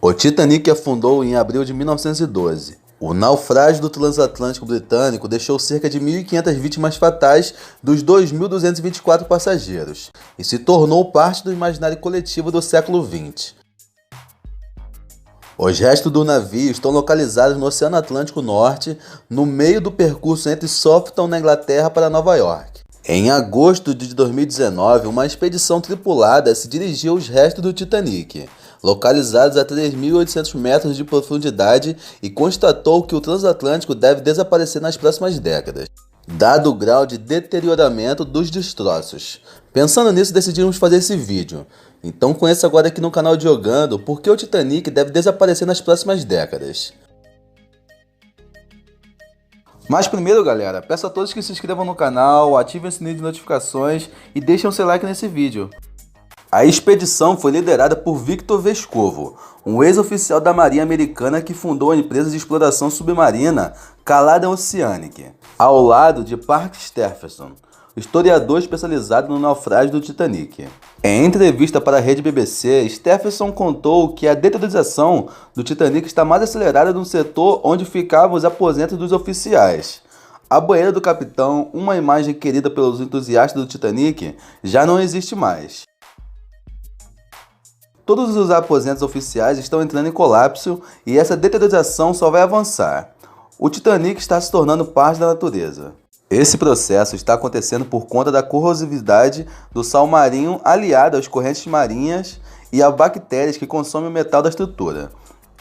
O Titanic afundou em abril de 1912. O naufrágio do transatlântico britânico deixou cerca de 1.500 vítimas fatais dos 2.224 passageiros e se tornou parte do imaginário coletivo do século XX. Os restos do navio estão localizados no Oceano Atlântico Norte, no meio do percurso entre Southampton, na Inglaterra, para Nova York. Em agosto de 2019, uma expedição tripulada se dirigiu aos restos do Titanic, localizados a 3.800 metros de profundidade, e constatou que o transatlântico deve desaparecer nas próximas décadas, dado o grau de deterioramento dos destroços. Pensando nisso, decidimos fazer esse vídeo. Então conheça agora aqui no canal Jogando por que o Titanic deve desaparecer nas próximas décadas. Mas primeiro, galera, peço a todos que se inscrevam no canal, ativem o sininho de notificações e deixem o seu like nesse vídeo. A expedição foi liderada por Victor Vescovo, um ex-oficial da Marinha Americana que fundou a empresa de exploração submarina Calada Oceanic, ao lado de Park Stephenson, historiador especializado no naufrágio do Titanic. Em entrevista para a rede BBC, Stephenson contou que a deterioração do Titanic está mais acelerada no setor onde ficavam os aposentos dos oficiais. A banheira do capitão, uma imagem querida pelos entusiastas do Titanic, já não existe mais. Todos os aposentos oficiais estão entrando em colapso e essa deterioração só vai avançar. O Titanic está se tornando parte da natureza. Esse processo está acontecendo por conta da corrosividade do sal marinho aliado às correntes marinhas e a bactérias que consomem o metal da estrutura.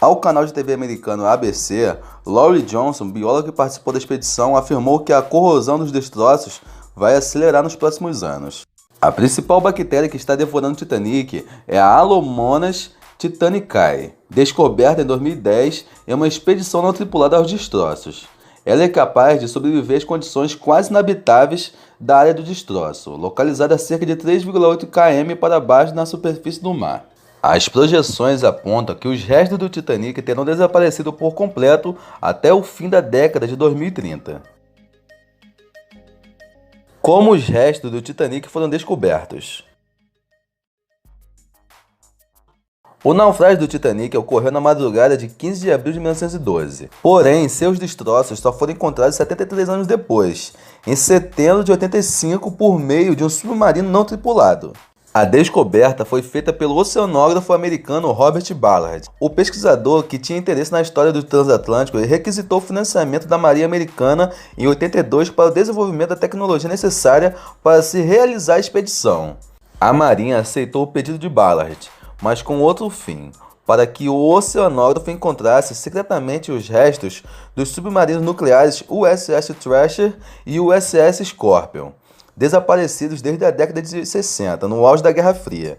Ao canal de TV americano ABC, Laurie Johnson, biólogo que participou da expedição, afirmou que a corrosão dos destroços vai acelerar nos próximos anos. A principal bactéria que está devorando o Titanic é a Alomonas titanicae, descoberta em 2010 em uma expedição não tripulada aos destroços. Ela é capaz de sobreviver às condições quase inabitáveis da área do destroço, localizada a cerca de 3,8 km para baixo na superfície do mar. As projeções apontam que os restos do Titanic terão desaparecido por completo até o fim da década de 2030. Como os restos do Titanic foram descobertos? O naufrágio do Titanic ocorreu na madrugada de 15 de abril de 1912. Porém, seus destroços só foram encontrados 73 anos depois, em setembro de 85, por meio de um submarino não tripulado. A descoberta foi feita pelo oceanógrafo americano Robert Ballard. O pesquisador, que tinha interesse na história do transatlântico, requisitou financiamento da Marinha Americana em 82 para o desenvolvimento da tecnologia necessária para se realizar a expedição. A Marinha aceitou o pedido de Ballard, mas com outro fim, para que o oceanógrafo encontrasse secretamente os restos dos submarinos nucleares USS Thrasher e USS Scorpion, desaparecidos desde a década de 60, no auge da Guerra Fria.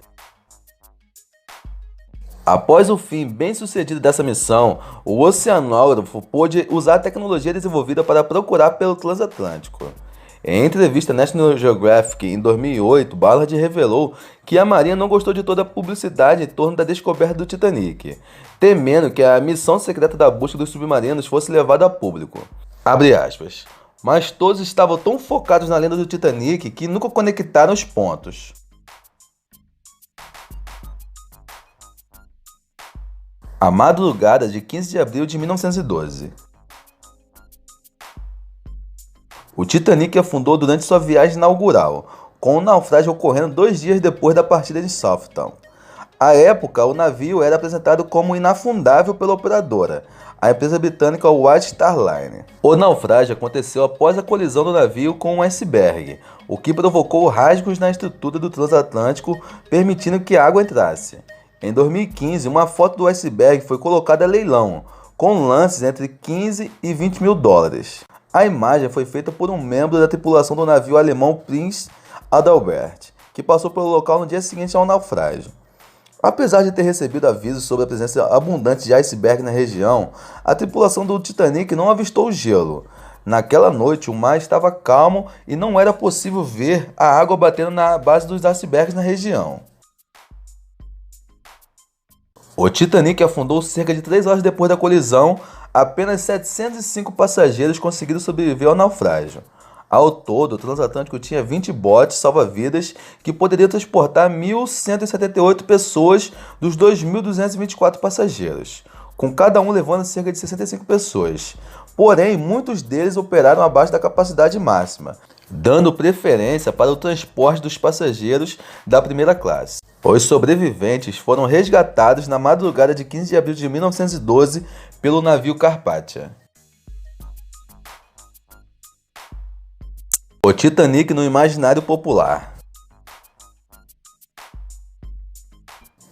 Após o fim bem-sucedido dessa missão, o oceanógrafo pôde usar a tecnologia desenvolvida para procurar pelo transatlântico. Em entrevista à National Geographic em 2008, Ballard revelou que a Marinha não gostou de toda a publicidade em torno da descoberta do Titanic, temendo que a missão secreta da busca dos submarinos fosse levada a público. Abre aspas. Mas todos estavam tão focados na lenda do Titanic que nunca conectaram os pontos. A madrugada de 15 de abril de 1912. O Titanic afundou durante sua viagem inaugural, com o naufrágio ocorrendo 2 dias depois da partida de Southampton. À época, o navio era apresentado como inafundável pela operadora, a empresa britânica White Star Line. O naufrágio aconteceu após a colisão do navio com um iceberg, o que provocou rasgos na estrutura do transatlântico, permitindo que a água entrasse. Em 2015, uma foto do iceberg foi colocada a leilão, com lances entre 15 e 20 mil dólares. A imagem foi feita por um membro da tripulação do navio alemão Prinz Adalbert, que passou pelo local no dia seguinte ao naufrágio. Apesar de ter recebido avisos sobre a presença abundante de iceberg na região, a tripulação do Titanic não avistou o gelo. Naquela noite, o mar estava calmo e não era possível ver a água batendo na base dos icebergs na região. O Titanic afundou cerca de 3 horas depois da colisão. Apenas 705 passageiros conseguiram sobreviver ao naufrágio. Ao todo, o transatlântico tinha 20 botes salva-vidas que poderiam transportar 1.178 pessoas dos 2.224 passageiros, com cada um levando cerca de 65 pessoas. Porém, muitos deles operaram abaixo da capacidade máxima, dando preferência para o transporte dos passageiros da primeira classe. Os sobreviventes foram resgatados na madrugada de 15 de abril de 1912 pelo navio Carpathia. O Titanic no imaginário popular.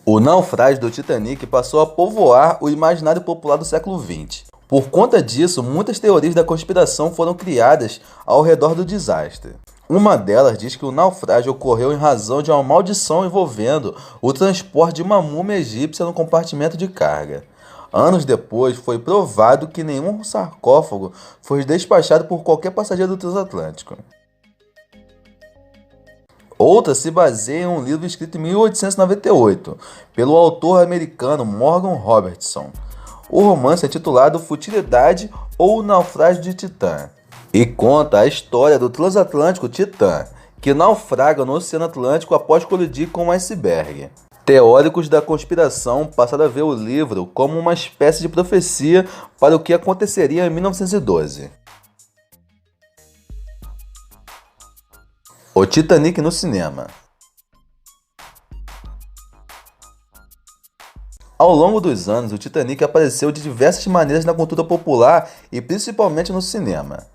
O naufrágio do Titanic passou a povoar o imaginário popular do século XX. Por conta disso, muitas teorias da conspiração foram criadas ao redor do desastre. Uma delas diz que o naufrágio ocorreu em razão de uma maldição envolvendo o transporte de uma múmia egípcia no compartimento de carga. Anos depois, foi provado que nenhum sarcófago foi despachado por qualquer passageiro do transatlântico. Outra se baseia em um livro escrito em 1898, pelo autor americano Morgan Robertson. O romance é titulado Futilidade ou o Naufrágio de Titã e conta a história do transatlântico Titã, que naufraga no Oceano Atlântico após colidir com um iceberg. Teóricos da conspiração passaram a ver o livro como uma espécie de profecia para o que aconteceria em 1912. O Titanic no cinema. Ao longo dos anos, o Titanic apareceu de diversas maneiras na cultura popular e principalmente no cinema.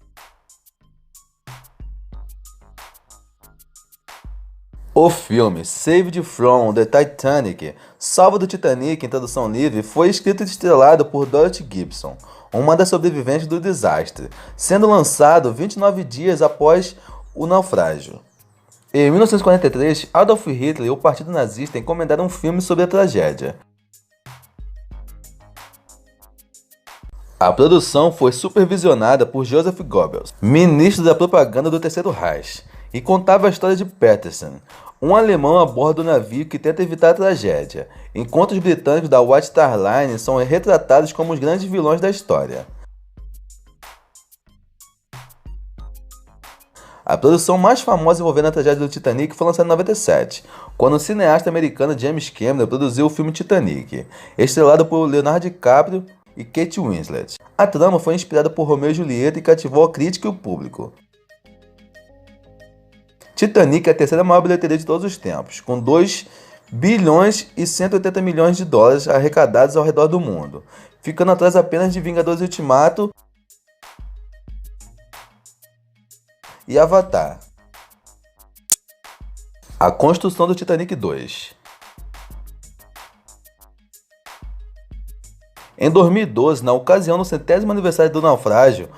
O filme Saved from the Titanic, Salvo do Titanic em tradução livre, foi escrito e estrelado por Dorothy Gibson, uma das sobreviventes do desastre, sendo lançado 29 dias após o naufrágio. Em 1943, Adolf Hitler e o Partido Nazista encomendaram um filme sobre a tragédia. A produção foi supervisionada por Joseph Goebbels, ministro da propaganda do Terceiro Reich, e contava a história de Petersen, um alemão a bordo do navio que tenta evitar a tragédia, enquanto os britânicos da White Star Line são retratados como os grandes vilões da história. A produção mais famosa envolvendo a tragédia do Titanic foi lançada em 97, quando o cineasta americano James Cameron produziu o filme Titanic, estrelado por Leonardo DiCaprio e Kate Winslet. A trama foi inspirada por Romeu e Julieta e cativou a crítica e o público. Titanic é a terceira maior bilheteria de todos os tempos, com 2 bilhões e 180 milhões de dólares arrecadados ao redor do mundo, ficando atrás apenas de Vingadores Ultimato e Avatar. A construção do Titanic 2. Em 2012, na ocasião do 100º aniversário do naufrágio,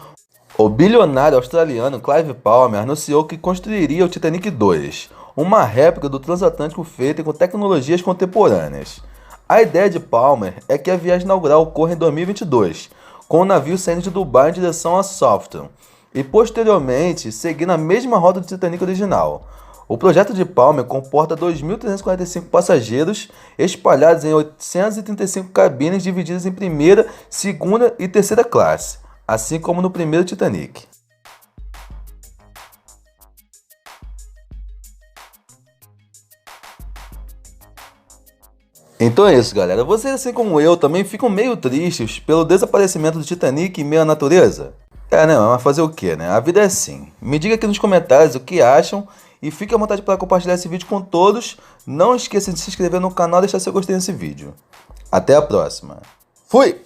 o bilionário australiano Clive Palmer anunciou que construiria o Titanic 2, uma réplica do transatlântico feita com tecnologias contemporâneas. A ideia de Palmer é que a viagem inaugural ocorra em 2022, com o navio saindo de Dubai em direção a Southampton, e posteriormente seguir na mesma rota do Titanic original. O projeto de Palmer comporta 2.345 passageiros espalhados em 835 cabines divididas em primeira, segunda e terceira classe, assim como no primeiro Titanic. Então é isso, galera. Vocês, assim como eu, também ficam meio tristes pelo desaparecimento do Titanic em meio à natureza? Né? Mas fazer o que, né? A vida é assim. Me diga aqui nos comentários o que acham e fique à vontade para compartilhar esse vídeo com todos. Não esqueça de se inscrever no canal e deixar seu gostei nesse vídeo. Até a próxima. Fui!